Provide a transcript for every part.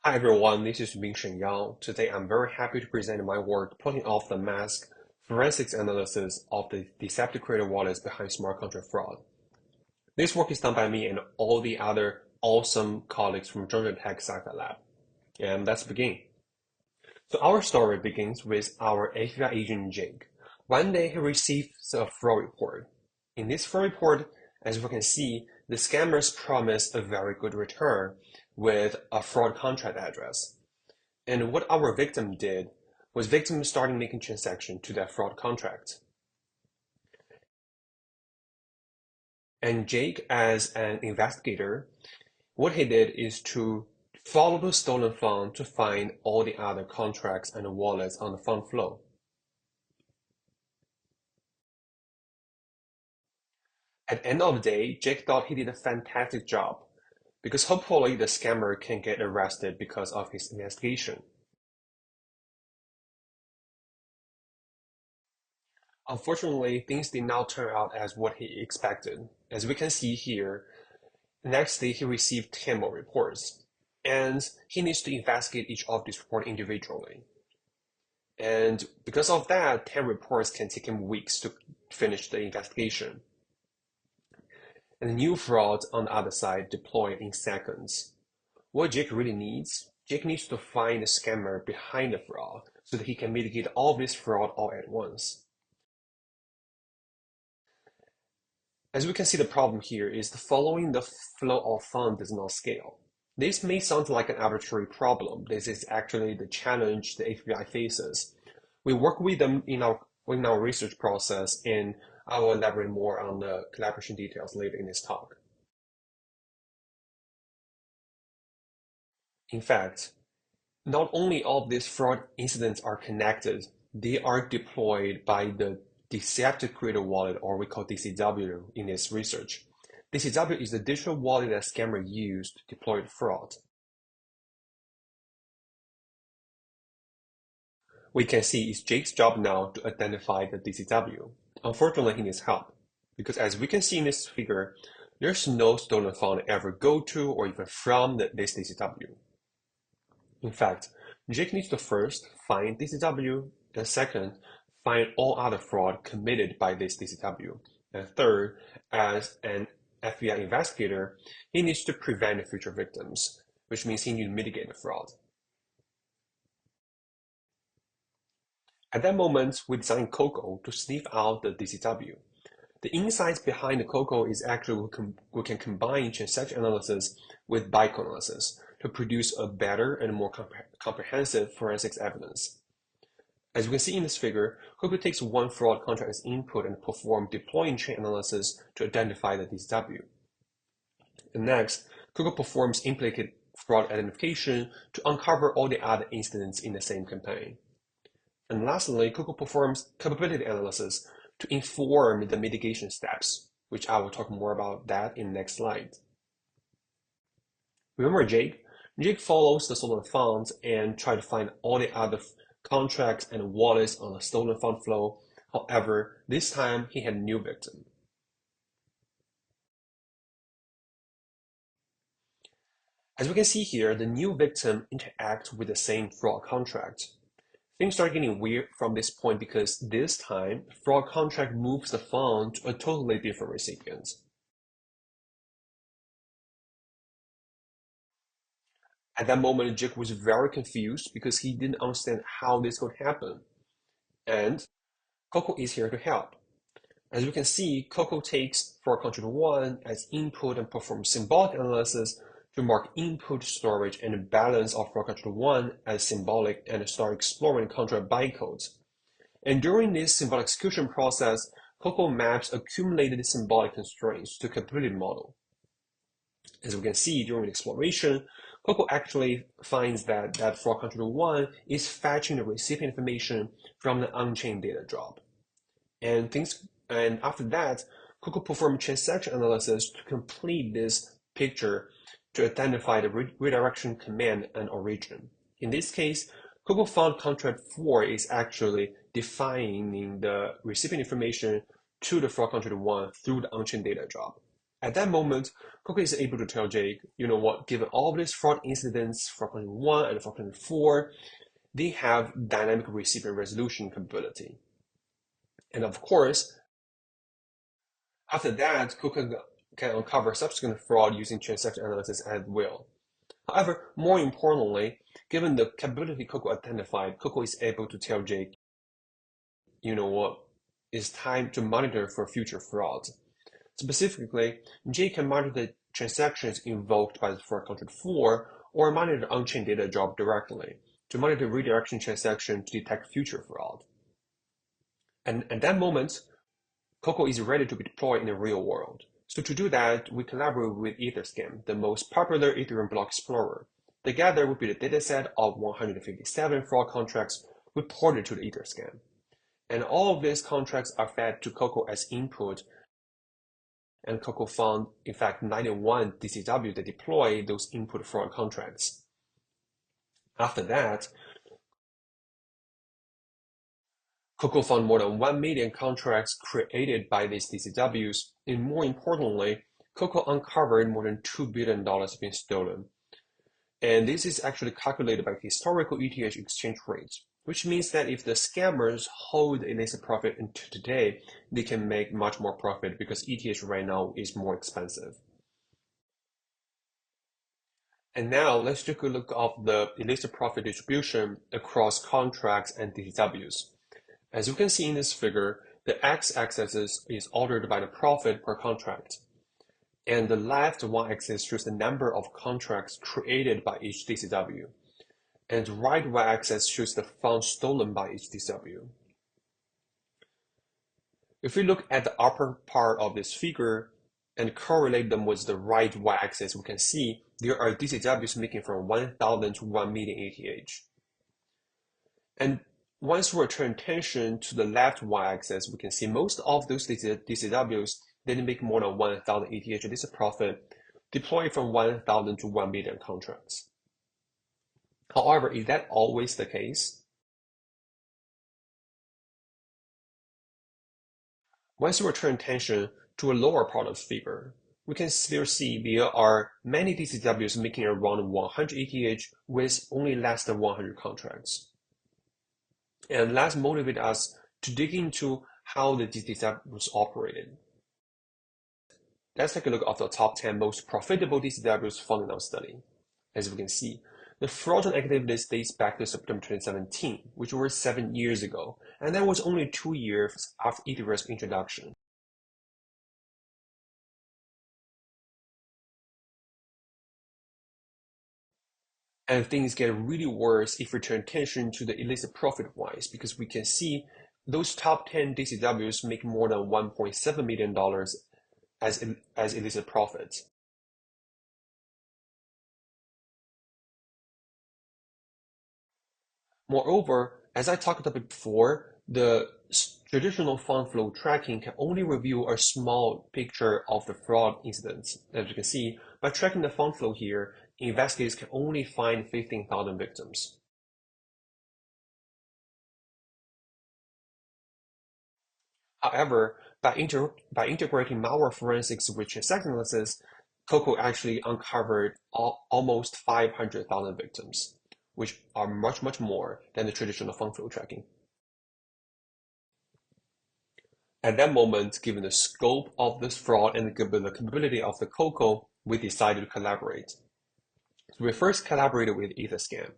Hi everyone, this is Ming Yang. Today I'm very happy to present my work Putting Off the Mask, Forensics Analysis of the Deceptive Creator Wallets Behind Smart Contract Fraud. This work is done by me and all the other awesome colleagues from Georgia Tech Sci-Fi Lab. And let's begin. So our story begins with our FBI agent Jake. One day he receives a fraud report. In this fraud report, as we can see, the scammers promise a very good return with a fraud contract address. And what our victim did was victim started making transaction to that fraud contract. And Jake, as an investigator, what he did is to follow the stolen fund to find all the other contracts and wallets on the fund flow. At the end of the day, Jake thought he did a fantastic job because hopefully the scammer can get arrested because of his investigation. Unfortunately, things did not turn out as what he expected. As we can see here, next day he received 10 more reports, and he needs to investigate each of these reports individually. And because of that, 10 reports can take him weeks to finish the investigation. And the new fraud on the other side deployed in seconds. What Jake really needs, Jake needs to find the scammer behind the fraud so that he can mitigate all this fraud all at once. As we can see, the problem here is the following the flow of fund does not scale. This may sound like an arbitrary problem. This is actually the challenge the FBI faces. We work with them in our research process, and I will elaborate more on the collaboration details later in this talk. In fact, not only all of these fraud incidents are connected, they are deployed by the Deceptive Creator Wallet, or we call DCW in this research. DCW is the digital wallet that scammer used to deploy the fraud. We can see it's Jake's job now to identify the DCW. Unfortunately, he needs help because as we can see in this figure, there's no stolen fund ever go to or even from this DCW. In fact, Jake needs to first find DCW, and second, find all other fraud committed by this DCW. And third, as an FBI investigator, he needs to prevent future victims, which means he needs to mitigate the fraud. At that moment, we designed Coco to sniff out the DCW. The insights behind the Coco is actually we can combine transaction analysis with bytecode analysis to produce a better and more comprehensive forensics evidence. As you can see in this figure, Coco takes one fraud contract as input and perform deploying chain analysis to identify the DCW. And next, Coco performs implicated fraud identification to uncover all the other incidents in the same campaign. And lastly, Coco performs capability analysis to inform the mitigation steps, which I will talk more about that in the next slide. Remember Jake? Jake follows the stolen funds and try to find all the other contracts and wallets on the stolen fund flow. However, this time he had a new victim. As we can see here, the new victim interacts with the same fraud contract. Things start getting weird from this point because this time, the fraud contract moves the fund to a totally different recipient. At that moment, Jake was very confused because he didn't understand how this could happen. And Coco is here to help. As we can see, Coco takes fraud contract 1 as input and performs symbolic analysis to mark input storage and balance of fraud contract 1 as symbolic and start exploring contract bytecodes. And during this symbolic execution process, Coco maps accumulated symbolic constraints to capability model. As we can see during the exploration, Coco actually finds that fraud contract 1 is fetching the recipient information from the on-chain data drop. And after that, Coco performed transaction analysis to complete this picture to identify the redirection command and origin. In this case, Coco found contract 4 is actually defining the recipient information to the fraud contract 1 through the on-chain data drop. At that moment, Coco is able to tell Jake, you know what, given all of these fraud incidents, fraud 1 and fraud 4, they have dynamic recipient resolution capability. And of course, after that, Coco can uncover subsequent fraud using transaction analysis at will. However, more importantly, given the capability Coco identified, Coco is able to tell Jake, you know what, it's time to monitor for future fraud. Specifically, Jake can monitor the transactions invoked by the fraud contract 4 or monitor on-chain data drop directly to monitor redirection transaction to detect future fraud. And at that moment, Coco is ready to be deployed in the real world. So to do that, we collaborate with Etherscan, the most popular Ethereum block explorer. Together, we build a dataset of 157 fraud contracts reported to the Etherscan. And all of these contracts are fed to Coco as input, and Coco found, in fact, 91 DCW that deploy those input fraud contracts. After that, Coco found more than 1 million contracts created by these DCWs, and more importantly, Coco uncovered more than $2 billion being stolen. And this is actually calculated by historical ETH exchange rates, which means that if the scammers hold illicit profit until today, they can make much more profit because ETH right now is more expensive. And now let's take a look at the illicit profit distribution across contracts and DCWs. As you can see in this figure, the x-axis is ordered by the profit per contract, and the left y-axis shows the number of contracts created by each DCW, and the right y-axis shows the funds stolen by each DCW. If we look at the upper part of this figure and correlate them with the right y-axis, we can see there are DCWs making from 1,000 to 1 million ETH. And once we turn attention to the left y-axis, we can see most of those DCWs didn't make more than 1,000 ETH. This is profit deployed from 1,000 to 1 million contracts. However, is that always the case? Once we turn attention to a lower part of the figure, we can still see there are many DCWs making around 100 ETH with only less than 100 contracts. And let's motivate us to dig into how the DCWs operated. Let's take a look at the top 10 most profitable DCWs found in our study. As we can see, the fraudulent activities dates back to September 2017, which were 7 years ago, and that was only 2 years after Ethereum's introduction. And things get really worse if we turn attention to the illicit profit-wise, because we can see those top 10 DCWs make more than $1.7 million as illicit profits. Moreover, as I talked about before, the traditional fund flow tracking can only reveal a small picture of the fraud incidents. As you can see, by tracking the fund flow here, investigators can only find 15,000 victims. However, by integrating malware forensics with transaction analysis, Coco actually uncovered almost 500,000 victims, which are much, much more than the traditional fund flow tracking. At that moment, given the scope of this fraud and the capability of the Coco, we decided to collaborate. So we first collaborated with Etherscan.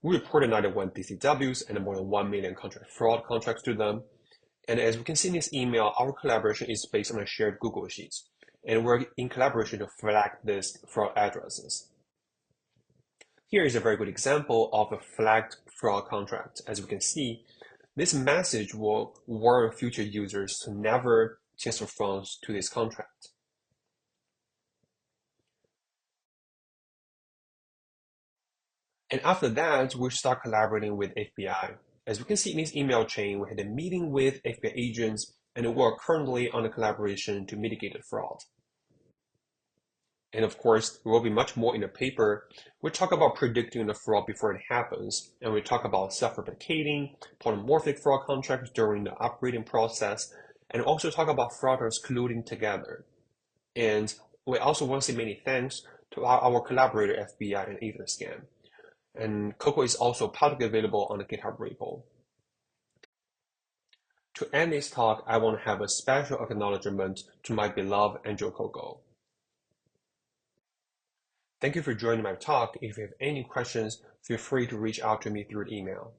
We reported 91 DCWs and more than 1 million contract fraud contracts to them. And as we can see in this email, our collaboration is based on a shared Google Sheets. And we're in collaboration to flag these fraud addresses. Here is a very good example of a flagged fraud contract. As we can see, this message will warn future users to never transfer funds to this contract. And after that, we start collaborating with FBI. As we can see in this email chain, we had a meeting with FBI agents, and we are currently on a collaboration to mitigate the fraud. And of course, there will be much more in the paper. We talk about predicting the fraud before it happens, and we talk about self-replicating, polymorphic fraud contracts during the upgrading process, and also talk about fraudsters colluding together. And we also want to say many thanks to our collaborator FBI and EtherScan. And Coco is also publicly available on the GitHub repo. To end this talk, I want to have a special acknowledgement to my beloved Angel Coco. Thank you for joining my talk. If you have any questions, feel free to reach out to me through email.